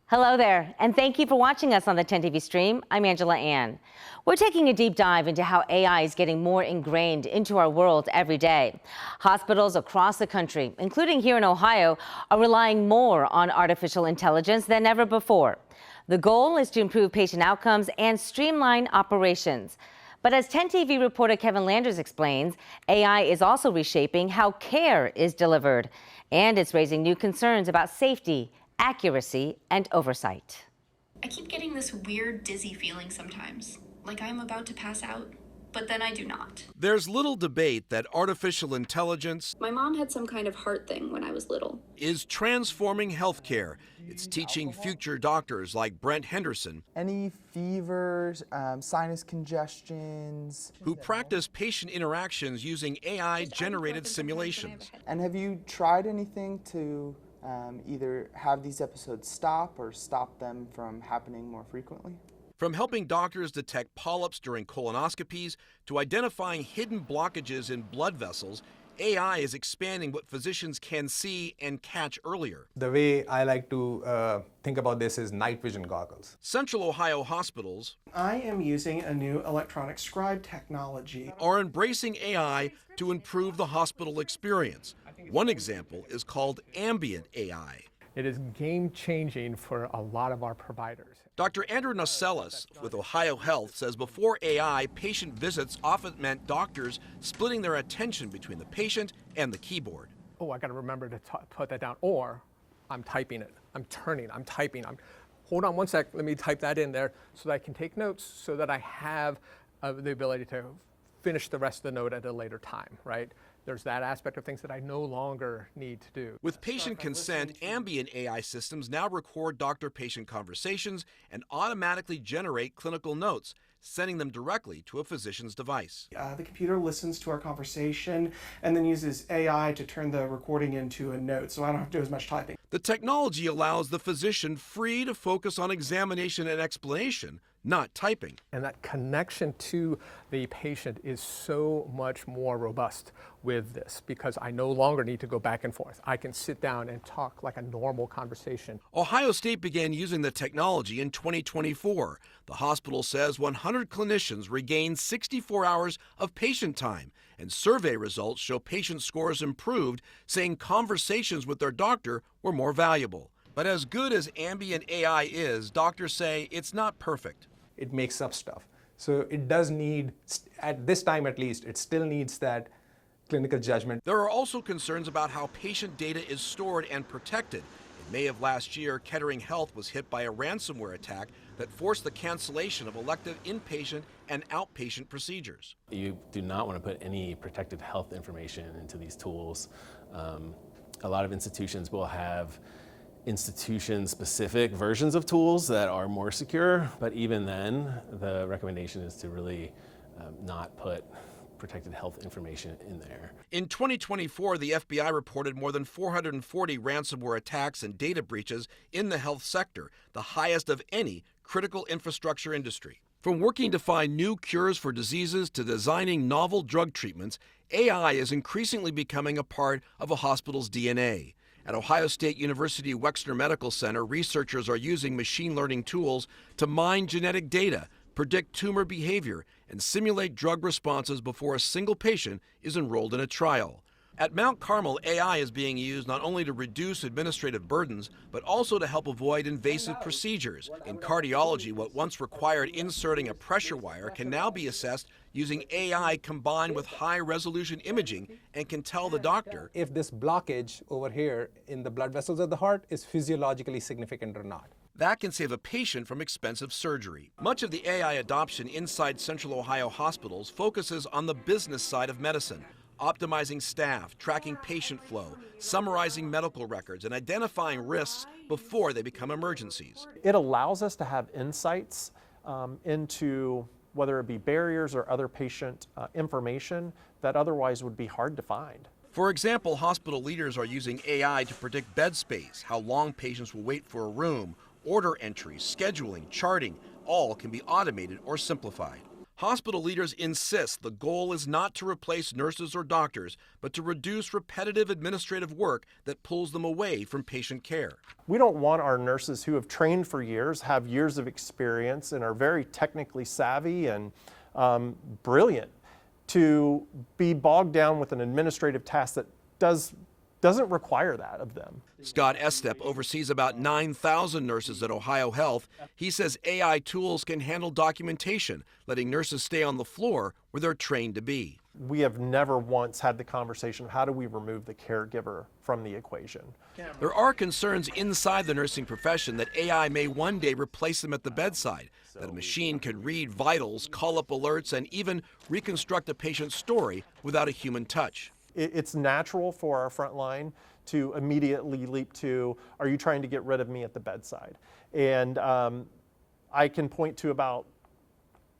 Hello there, and thank you for watching us on the 10 TV stream. I'm Angela Ann. We're taking a deep dive into how AI is getting more ingrained into our world every day. Hospitals across the country, including here in Ohio, are relying more on artificial intelligence than ever before. The goal is to improve patient outcomes and streamline operations. But as 10 TV reporter Kevin Landers explains, AI is also reshaping how care is delivered, and it's raising new concerns about safety, accuracy, and oversight. I keep getting this weird dizzy feeling sometimes, like I'm about to pass out, but then I do not. There's little debate that artificial intelligence My mom had some kind of heart thing when I was little. is transforming healthcare. It's teaching future doctors like Brent Henderson, Any fevers, sinus congestions. who practice patient interactions using AI-generated simulations. And have you tried anything to either have these episodes stop or stop them from happening more frequently? From helping doctors detect polyps during colonoscopies to identifying hidden blockages in blood vessels, AI is expanding what physicians can see and catch earlier. The way I like to think about this is night vision goggles. Central Ohio hospitals I am using a new electronic scribe technology. are embracing AI to improve the hospital experience. One example is called ambient AI. It is game-changing for a lot of our providers. Dr. Andrew Naselis with Ohio Health says before AI, patient visits often meant doctors splitting their attention between the patient and the keyboard. Oh, I got to remember to put that down. Or I'm typing it. I'm turning. I'm typing. Hold on one sec. Let me type that in there so that I can take notes so that I have the ability to finish the rest of the note at a later time, right? There's that aspect of things that I no longer need to do. With patient consent, ambient AI systems now record doctor-patient conversations and automatically generate clinical notes, sending them directly to a physician's device. The computer listens to our conversation and then uses AI to turn the recording into a note, so I don't have to do as much typing. The technology allows the physician free to focus on examination and explanation, not typing. And that connection to the patient is so much more robust with this because I no longer need to go back and forth. I can sit down and talk like a normal conversation. Ohio State began using the technology in 2024. The hospital says 100 clinicians regained 64 hours of patient time, and survey results show patient scores improved, saying conversations with their doctor were more valuable. But as good as ambient AI is, doctors say it's not perfect. It makes up stuff. So it does need, at this time at least, it still needs that clinical judgment. There are also concerns about how patient data is stored and protected. In May of last year, Kettering Health was hit by a ransomware attack that forced the cancellation of elective inpatient and outpatient procedures. You do not want to put any protected health information into these tools. A lot of institutions will have institution-specific versions of tools that are more secure, but even then, the recommendation is to really not put protected health information in there. In 2024, the FBI reported more than 440 ransomware attacks and data breaches in the health sector, the highest of any critical infrastructure industry. From working to find new cures for diseases to designing novel drug treatments, AI is increasingly becoming a part of a hospital's DNA. At Ohio State University Wexner Medical Center, researchers are using machine learning tools to mine genetic data, predict tumor behavior, and simulate drug responses before a single patient is enrolled in a trial. At Mount Carmel, AI is being used not only to reduce administrative burdens, but also to help avoid invasive procedures. In cardiology, what once required inserting a pressure wire can now be assessed using AI combined with high-resolution imaging and can tell the doctor If this blockage over here in the blood vessels of the heart is physiologically significant or not. that can save a patient from expensive surgery. Much of the AI adoption inside Central Ohio hospitals focuses on the business side of medicine, optimizing staff, tracking patient flow, summarizing medical records, and identifying risks before they become emergencies. It allows us to have insights into whether it be barriers or other patient information that otherwise would be hard to find. For example, hospital leaders are using AI to predict bed space, how long patients will wait for a room, order entries, scheduling, charting, all can be automated or simplified. Hospital leaders insist the goal is not to replace nurses or doctors, but to reduce repetitive administrative work that pulls them away from patient care. We don't want our nurses who have trained for years, have years of experience, and are very technically savvy and brilliant to be bogged down with an administrative task that doesn't require that of them. Scott Estep oversees about 9,000 nurses at Ohio Health. He says AI tools can handle documentation, letting nurses stay on the floor where they're trained to be. We have never once had the conversation of how do we remove the caregiver from the equation. There are concerns inside the nursing profession that AI may one day replace them at the bedside, that a machine can read vitals, call up alerts, and even reconstruct a patient's story without a human touch. It's natural for our front line to immediately leap to, are you trying to get rid of me at the bedside? And I can point to about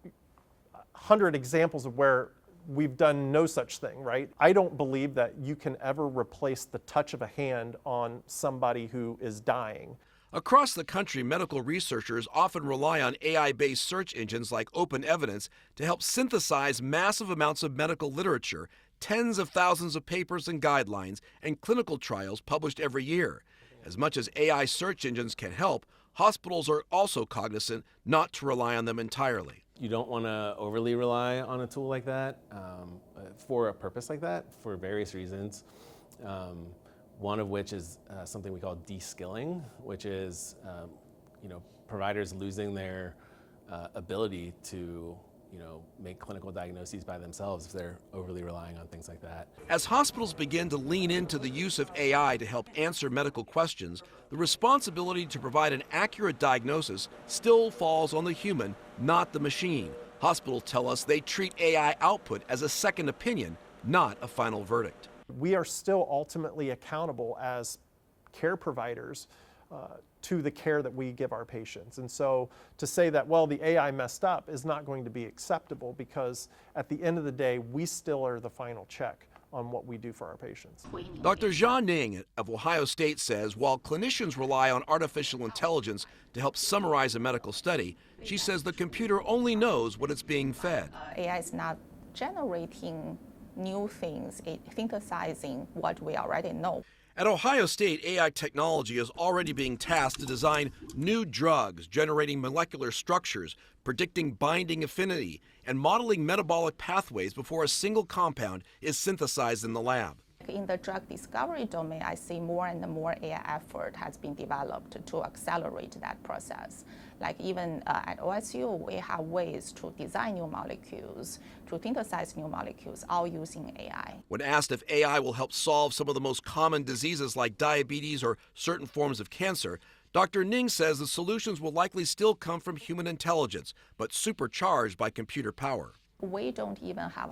100 examples of where we've done no such thing, right? I don't believe that you can ever replace the touch of a hand on somebody who is dying. Across the country, medical researchers often rely on AI-based search engines like Open Evidence to help synthesize massive amounts of medical literature, tens of thousands of papers and guidelines, and clinical trials published every year. As much as AI search engines can help, hospitals are also cognizant not to rely on them entirely. You don't want to overly rely on a tool like that for a purpose like that for various reasons. One of which is something we call de-skilling, which is providers losing their ability to make clinical diagnoses by themselves if they're overly relying on things like that. As hospitals begin to lean into the use of AI to help answer medical questions, the responsibility to provide an accurate diagnosis still falls on the human, not the machine. Hospitals tell us they treat AI output as a second opinion, not a final verdict. We are still ultimately accountable as care providers to the care that we give our patients. And so to say that, well, the AI messed up is not going to be acceptable, because at the end of the day, we still are the final check on what we do for our patients. Dr. Zha Ning of Ohio State says while clinicians rely on artificial intelligence to help summarize a medical study, she says the computer only knows what it's being fed. AI is not generating new things, it's synthesizing what we already know. At Ohio State, AI technology is already being tasked to design new drugs, generating molecular structures, predicting binding affinity, and modeling metabolic pathways before a single compound is synthesized in the lab. In the drug discovery domain, I see more and more AI effort has been developed to accelerate that process. Like even at OSU, we have ways to design new molecules, to synthesize new molecules, all using AI. When asked if AI will help solve some of the most common diseases like diabetes or certain forms of cancer, Dr. Ning says the solutions will likely still come from human intelligence, but supercharged by computer power. We don't even have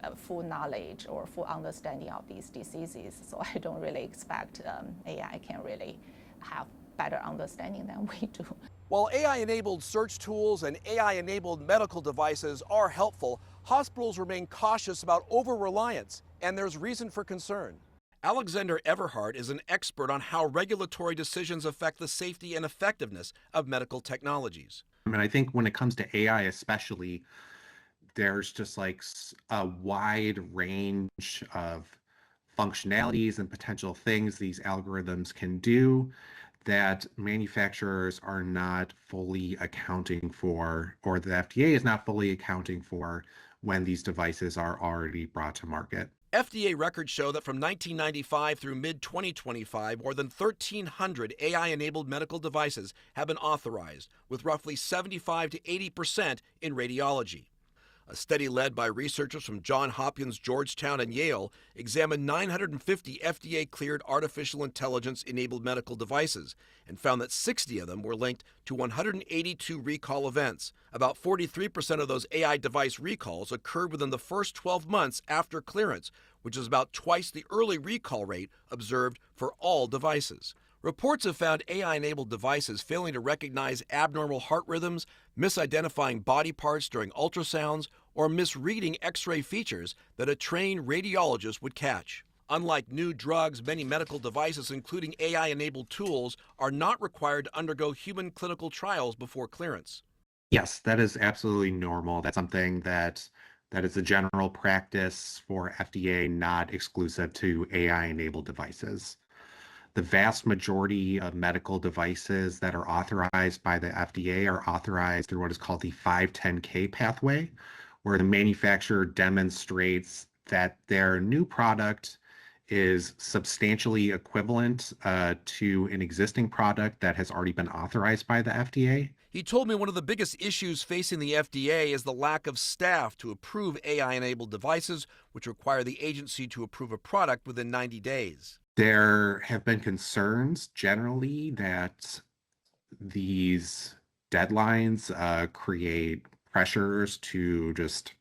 a full knowledge or full understanding of these diseases, so I don't really expect AI can really have better understanding than we do. While AI-enabled search tools and AI-enabled medical devices are helpful, hospitals remain cautious about over-reliance, and there's reason for concern. Alexander Everhart is an expert on how regulatory decisions affect the safety and effectiveness of medical technologies. And I think when it comes to AI especially, there's just like a wide range of functionalities and potential things these algorithms can do that manufacturers are not fully accounting for, or the FDA is not fully accounting for when these devices are already brought to market. FDA records show that from 1995 through mid-2025, more than 1,300 AI-enabled medical devices have been authorized, with roughly 75 to 80% in radiology. A study led by researchers from Johns Hopkins, Georgetown, and Yale examined 950 FDA-cleared artificial intelligence-enabled medical devices and found that 60 of them were linked to 182 recall events. About 43% of those AI device recalls occurred within the first 12 months after clearance, which is about twice the early recall rate observed for all devices. Reports have found AI-enabled devices failing to recognize abnormal heart rhythms, misidentifying body parts during ultrasounds, or misreading X-ray features that a trained radiologist would catch. Unlike new drugs, many medical devices, including AI-enabled tools, are not required to undergo human clinical trials before clearance. Yes, that is absolutely normal. That's something that is a general practice for FDA, not exclusive to AI-enabled devices. The vast majority of medical devices that are authorized by the FDA are authorized through what is called the 510(k) pathway, where the manufacturer demonstrates that their new product is substantially equivalent to an existing product that has already been authorized by the FDA. He told me one of the biggest issues facing the FDA is the lack of staff to approve AI-enabled devices, which require the agency to approve a product within 90 days. There have been concerns generally that these deadlines create pressures to just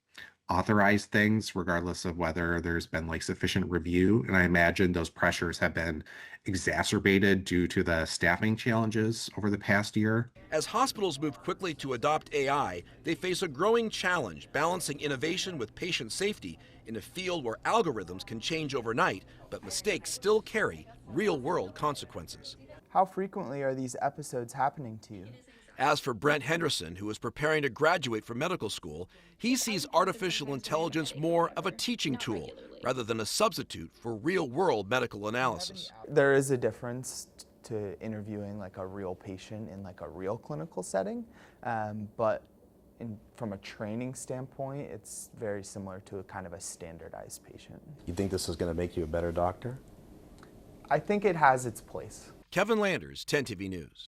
authorize things regardless of whether there's been like sufficient review. And I imagine those pressures have been exacerbated due to the staffing challenges over the past year. As hospitals move quickly to adopt AI, they face a growing challenge balancing innovation with patient safety in a field where algorithms can change overnight, but mistakes still carry real-world consequences. How frequently are these episodes happening to you? As for Brent Henderson, who is preparing to graduate from medical school, he sees artificial intelligence more of a teaching tool rather than a substitute for real-world medical analysis. There is a difference to interviewing like a real patient in like a real clinical setting, but from a training standpoint, it's very similar to a kind of a standardized patient. You think this is going to make you a better doctor? I think it has its place. Kevin Landers, 10 TV News.